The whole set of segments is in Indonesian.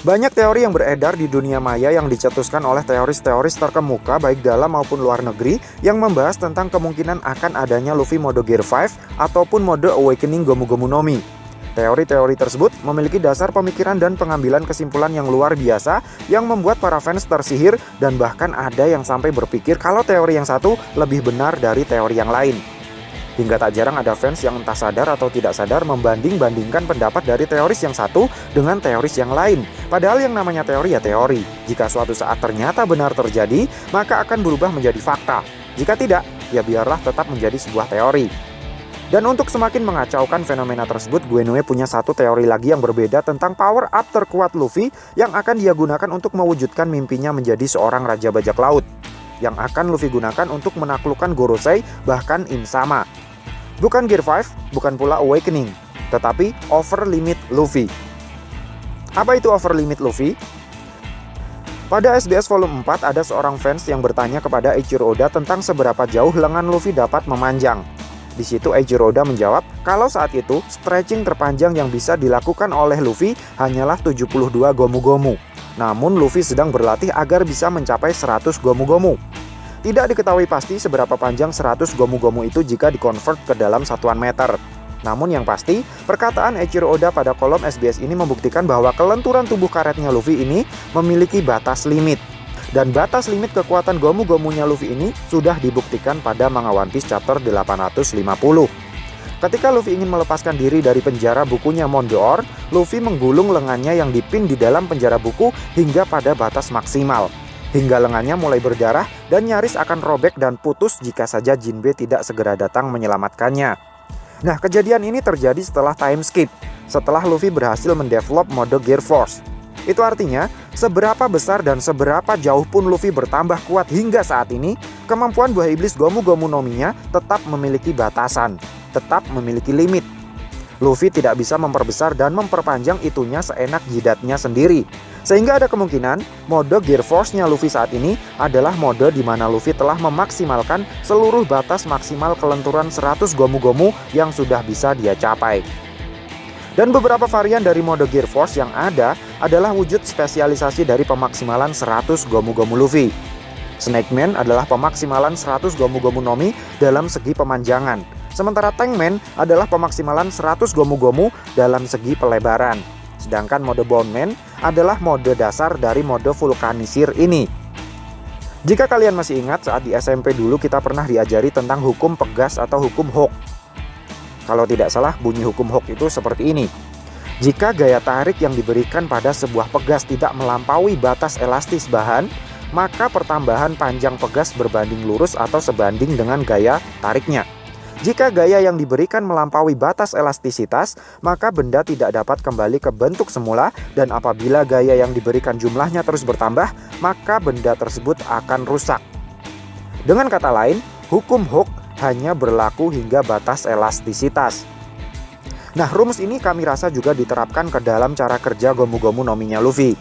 Banyak teori yang beredar di dunia maya yang dicetuskan oleh teoris-teoris terkemuka baik dalam maupun luar negeri yang membahas tentang kemungkinan akan adanya Luffy mode Gear 5 ataupun mode Awakening Gomu Gomu no Mi. Teori-teori tersebut memiliki dasar pemikiran dan pengambilan kesimpulan yang luar biasa yang membuat para fans tersihir dan bahkan ada yang sampai berpikir kalau teori yang satu lebih benar dari teori yang lain. Hingga tak jarang ada fans yang entah sadar atau tidak sadar membanding-bandingkan pendapat dari teoris yang satu dengan teoris yang lain. Padahal yang namanya teori ya teori. Jika suatu saat ternyata benar terjadi, maka akan berubah menjadi fakta. Jika tidak, ya biarlah tetap menjadi sebuah teori. Dan untuk semakin mengacaukan fenomena tersebut, Guenue punya satu teori lagi yang berbeda tentang power up terkuat Luffy yang akan dia gunakan untuk mewujudkan mimpinya menjadi seorang raja bajak laut. Yang akan Luffy gunakan untuk menaklukkan Gorosei bahkan Insama. Bukan Gear 5, bukan pula Awakening, tetapi Over Limit Luffy. Apa itu Over Limit Luffy? Pada SBS Volume 4 ada seorang fans yang bertanya kepada Eiichiro Oda tentang seberapa jauh lengan Luffy dapat memanjang. Di situ Eiichiro Oda menjawab kalau saat itu stretching terpanjang yang bisa dilakukan oleh Luffy hanyalah 72 gomu-gomu. Namun Luffy sedang berlatih agar bisa mencapai 100 gomu-gomu. Tidak diketahui pasti seberapa panjang 100 gomu-gomu itu jika dikonvert ke dalam satuan meter. Namun yang pasti, perkataan Eiichiro Oda pada kolom SBS ini membuktikan bahwa kelenturan tubuh karetnya Luffy ini memiliki batas limit. Dan batas limit kekuatan gomu-gomunya Luffy ini sudah dibuktikan pada manga One Piece chapter 850. Ketika Luffy ingin melepaskan diri dari penjara bukunya Mondoor, Luffy menggulung lengannya yang dipin di dalam penjara buku hingga pada batas maksimal. Hingga lengannya mulai berdarah dan nyaris akan robek dan putus jika saja Jinbe tidak segera datang menyelamatkannya. Nah, kejadian ini terjadi setelah time skip, setelah Luffy berhasil mendevelop mode Gear Force. Itu artinya, seberapa besar dan seberapa jauh pun Luffy bertambah kuat hingga saat ini, kemampuan buah iblis Gomu Gomu no Mi-nya tetap memiliki batasan, tetap memiliki limit. Luffy tidak bisa memperbesar dan memperpanjang itunya seenak jidatnya sendiri. Sehingga ada kemungkinan mode Gear Force-nya Luffy saat ini adalah mode di mana Luffy telah memaksimalkan seluruh batas maksimal kelenturan 100 gomu-gomu yang sudah bisa dia capai. Dan beberapa varian dari mode Gear Force yang ada adalah wujud spesialisasi dari pemaksimalan 100 gomu-gomu Luffy. Snake Man adalah pemaksimalan 100 gomu-gomu no Mi dalam segi pemanjangan. Sementara Tank Man adalah pemaksimalan 100 gomu-gomu dalam segi pelebaran. Sedangkan mode Bone Man adalah mode dasar dari mode vulkanisir ini. Jika kalian masih ingat, saat di SMP dulu kita pernah diajari tentang hukum pegas atau hukum Hawk. Kalau tidak salah, bunyi hukum Hawk itu seperti ini. Jika gaya tarik yang diberikan pada sebuah pegas tidak melampaui batas elastis bahan, maka pertambahan panjang pegas berbanding lurus atau sebanding dengan gaya tariknya. Jika gaya yang diberikan melampaui batas elastisitas, maka benda tidak dapat kembali ke bentuk semula, dan apabila gaya yang diberikan jumlahnya terus bertambah, maka benda tersebut akan rusak. Dengan kata lain, hukum Hawk hanya berlaku hingga batas elastisitas. Nah, rumus ini kami rasa juga diterapkan ke dalam cara kerja Gomu Gomu no Mi-nya Luffy.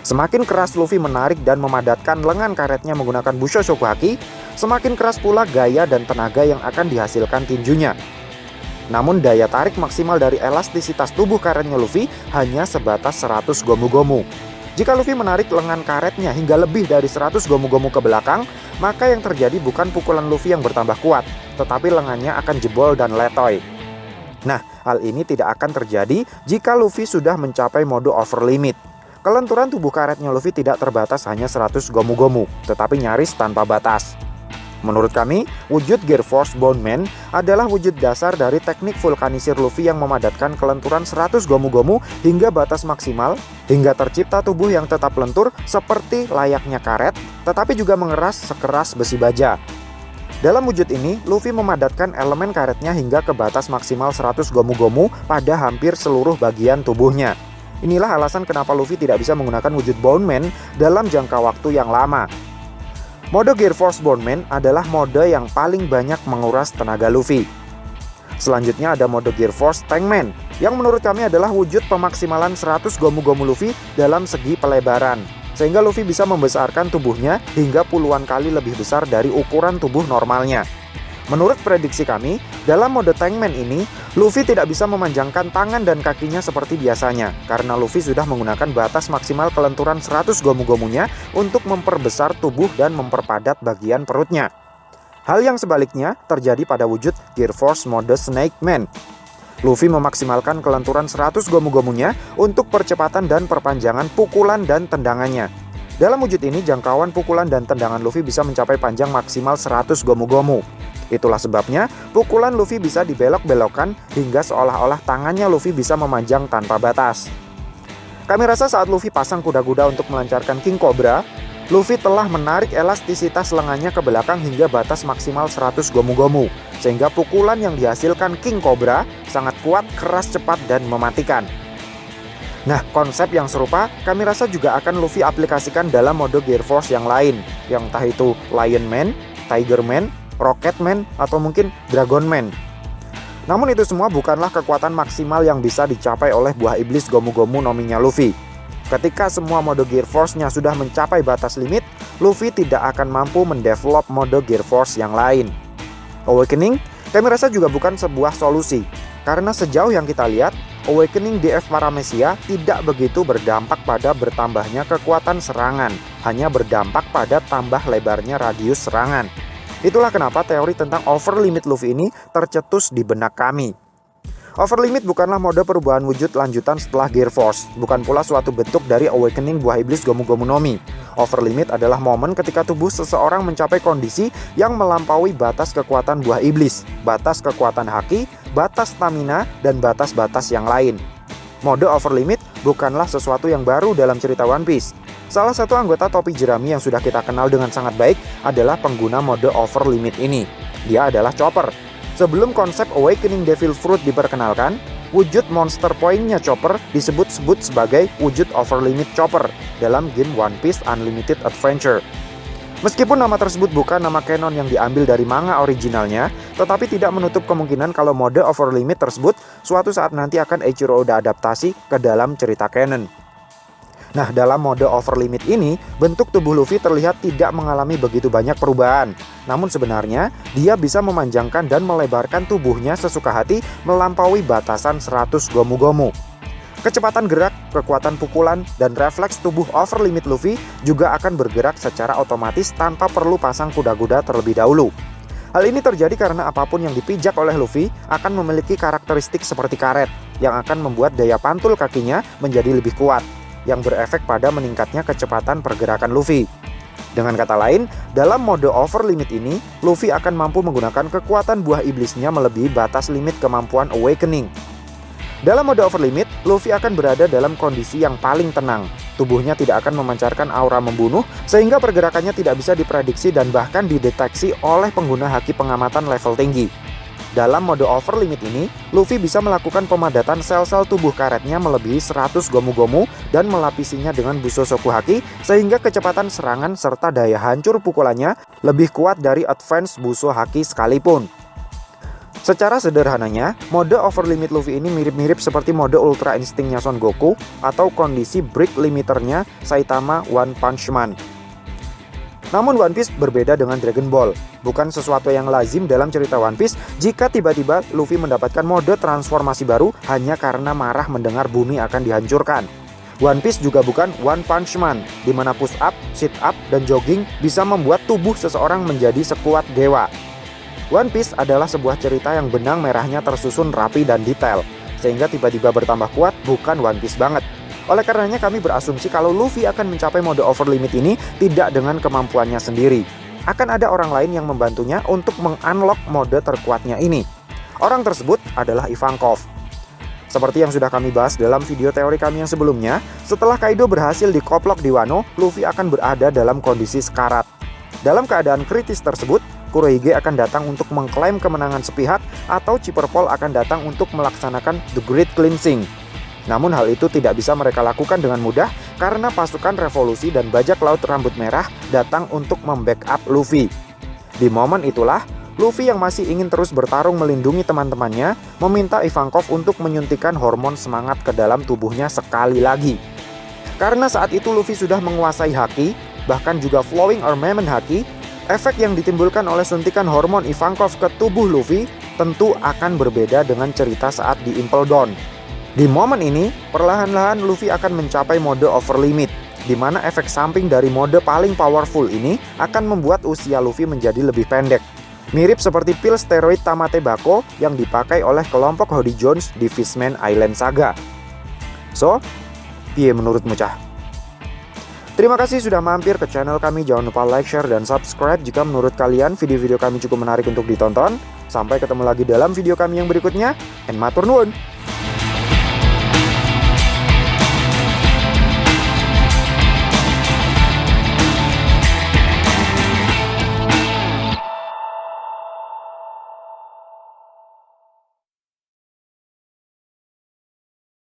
Semakin keras Luffy menarik dan memadatkan lengan karetnya menggunakan Busho Shokuhaki, semakin keras pula gaya dan tenaga yang akan dihasilkan tinjunya. Namun daya tarik maksimal dari elastisitas tubuh karetnya Luffy hanya sebatas 100 gomu-gomu. Jika Luffy menarik lengan karetnya hingga lebih dari 100 gomu-gomu ke belakang, maka yang terjadi bukan pukulan Luffy yang bertambah kuat, tetapi lengannya akan jebol dan letoy. Nah, hal ini tidak akan terjadi jika Luffy sudah mencapai mode over limit. Kelenturan tubuh karetnya Luffy tidak terbatas hanya 100 gomu-gomu, tetapi nyaris tanpa batas. Menurut kami, wujud Gear Force Bone Man adalah wujud dasar dari teknik vulkanisir Luffy yang memadatkan kelenturan 100 gomu-gomu hingga batas maksimal, hingga tercipta tubuh yang tetap lentur seperti layaknya karet, tetapi juga mengeras sekeras besi baja. Dalam wujud ini, Luffy memadatkan elemen karetnya hingga ke batas maksimal 100 gomu-gomu pada hampir seluruh bagian tubuhnya. Inilah alasan kenapa Luffy tidak bisa menggunakan wujud Bone Man dalam jangka waktu yang lama. Mode Gear Force Bone Man adalah mode yang paling banyak menguras tenaga Luffy. Selanjutnya ada mode Gear Force Tank Man, yang menurut kami adalah wujud pemaksimalan 100 gomu-gomu Luffy dalam segi pelebaran, sehingga Luffy bisa membesarkan tubuhnya hingga puluhan kali lebih besar dari ukuran tubuh normalnya. Menurut prediksi kami, Dalam mode Tankman ini, Luffy tidak bisa memanjangkan tangan dan kakinya seperti biasanya karena Luffy sudah menggunakan batas maksimal kelenturan 100 gomu-gomunya untuk memperbesar tubuh dan memperpadat bagian perutnya. Hal yang sebaliknya terjadi pada wujud Gear Force mode Snake Man. Luffy memaksimalkan kelenturan 100 gomu-gomunya untuk percepatan dan perpanjangan pukulan dan tendangannya. Dalam wujud ini, jangkauan pukulan dan tendangan Luffy bisa mencapai panjang maksimal 100 gomu-gomu. Itulah sebabnya pukulan Luffy bisa dibelok-belokkan hingga seolah-olah tangannya Luffy bisa memanjang tanpa batas. Kami rasa saat Luffy pasang kuda-kuda untuk melancarkan King Cobra, Luffy telah menarik elastisitas lengannya ke belakang hingga batas maksimal 100 gomu-gomu, sehingga pukulan yang dihasilkan King Cobra sangat kuat, keras, cepat, dan mematikan. Nah, konsep yang serupa kami rasa juga akan Luffy aplikasikan dalam mode Gear Force yang lain, yang entah itu Lion Man, Tiger Man, Rocket Man, atau mungkin Dragon Man. Namun itu semua bukanlah kekuatan maksimal yang bisa dicapai oleh buah iblis Gomu-Gomu nominya Luffy. Ketika semua mode Gear Force-nya sudah mencapai batas limit, Luffy tidak akan mampu mendevelop mode Gear Force yang lain. Awakening, kami rasa juga bukan sebuah solusi, karena sejauh yang kita lihat, Awakening DF Paramecia tidak begitu berdampak pada bertambahnya kekuatan serangan, hanya berdampak pada tambah lebarnya radius serangan. Itulah kenapa teori tentang over limit Luffy ini tercetus di benak kami. Over limit bukanlah mode perubahan wujud lanjutan setelah Gear Force, bukan pula suatu bentuk dari Awakening buah iblis Gomu-Gomu Nomi. Over limit adalah momen ketika tubuh seseorang mencapai kondisi yang melampaui batas kekuatan buah iblis, batas kekuatan haki, batas stamina, dan batas-batas yang lain. Mode over limit bukanlah sesuatu yang baru dalam cerita One Piece. Salah satu anggota topi jerami yang sudah kita kenal dengan sangat baik adalah pengguna mode over limit ini. Dia adalah Chopper. Sebelum konsep Awakening Devil Fruit diperkenalkan, wujud monster point-nya Chopper disebut-sebut sebagai wujud over limit Chopper dalam game One Piece Unlimited Adventure. Meskipun nama tersebut bukan nama canon yang diambil dari manga originalnya, tetapi tidak menutup kemungkinan kalau mode over limit tersebut suatu saat nanti akan Eiichiro Oda adaptasi ke dalam cerita canon. Nah, dalam mode over limit ini, bentuk tubuh Luffy terlihat tidak mengalami begitu banyak perubahan. Namun sebenarnya, dia bisa memanjangkan dan melebarkan tubuhnya sesuka hati melampaui batasan 100 gomu-gomu. Kecepatan gerak, kekuatan pukulan, dan refleks tubuh over limit Luffy juga akan bergerak secara otomatis tanpa perlu pasang kuda-kuda terlebih dahulu. Hal ini terjadi karena apapun yang dipijak oleh Luffy akan memiliki karakteristik seperti karet, yang akan membuat daya pantul kakinya menjadi lebih kuat, yang berefek pada meningkatnya kecepatan pergerakan Luffy. Dengan kata lain, dalam mode over limit ini, Luffy akan mampu menggunakan kekuatan buah iblisnya melebihi batas limit kemampuan Awakening. Dalam mode over limit, Luffy akan berada dalam kondisi yang paling tenang. Tubuhnya tidak akan memancarkan aura membunuh, sehingga pergerakannya tidak bisa diprediksi dan bahkan dideteksi oleh pengguna haki pengamatan level tinggi. Dalam mode over limit ini, Luffy bisa melakukan pemadatan sel-sel tubuh karetnya melebihi 100 gomu-gomu dan melapisinya dengan Busosoku Haki sehingga kecepatan serangan serta daya hancur pukulannya lebih kuat dari advance Buso Haki sekalipun. Secara sederhananya, mode over limit Luffy ini mirip-mirip seperti mode Ultra Instinct-nya Son Goku atau kondisi break limiternya Saitama One Punch Man. Namun One Piece berbeda dengan Dragon Ball. Bukan sesuatu yang lazim dalam cerita One Piece jika tiba-tiba Luffy mendapatkan mode transformasi baru hanya karena marah mendengar bumi akan dihancurkan. One Piece juga bukan One Punch Man, di mana push up, sit up, dan jogging bisa membuat tubuh seseorang menjadi sekuat dewa. One Piece adalah sebuah cerita yang benang merahnya tersusun rapi dan detail, sehingga tiba-tiba bertambah kuat bukan One Piece banget. Oleh karenanya kami berasumsi kalau Luffy akan mencapai mode over limit ini tidak dengan kemampuannya sendiri. Akan ada orang lain yang membantunya untuk mengunlock mode terkuatnya ini. Orang tersebut adalah Ivankov. Seperti yang sudah kami bahas dalam video teori kami yang sebelumnya, setelah Kaido berhasil dikoplok di Wano, Luffy akan berada dalam kondisi sekarat. Dalam keadaan kritis tersebut, Kurohige akan datang untuk mengklaim kemenangan sepihak atau Chipperpol akan datang untuk melaksanakan The Great Cleansing. Namun hal itu tidak bisa mereka lakukan dengan mudah karena pasukan revolusi dan bajak laut rambut merah datang untuk membackup Luffy. Di momen itulah, Luffy yang masih ingin terus bertarung melindungi teman-temannya meminta Ivankov untuk menyuntikkan hormon semangat ke dalam tubuhnya sekali lagi. Karena saat itu Luffy sudah menguasai haki, bahkan juga flowing armament haki, efek yang ditimbulkan oleh suntikan hormon Ivankov ke tubuh Luffy tentu akan berbeda dengan cerita saat di Impel Down. Di momen ini, perlahan-lahan Luffy akan mencapai mode over limit, di mana efek samping dari mode paling powerful ini akan membuat usia Luffy menjadi lebih pendek. Mirip seperti pil steroid Tamate Bako yang dipakai oleh kelompok Hody Jones di Fishman Island Saga. So, piye menurutmu cah? Terima kasih sudah mampir ke channel kami. Jangan lupa like, share, dan subscribe jika menurut kalian video-video kami cukup menarik untuk ditonton. Sampai ketemu lagi dalam video kami yang berikutnya. And matur nuwun.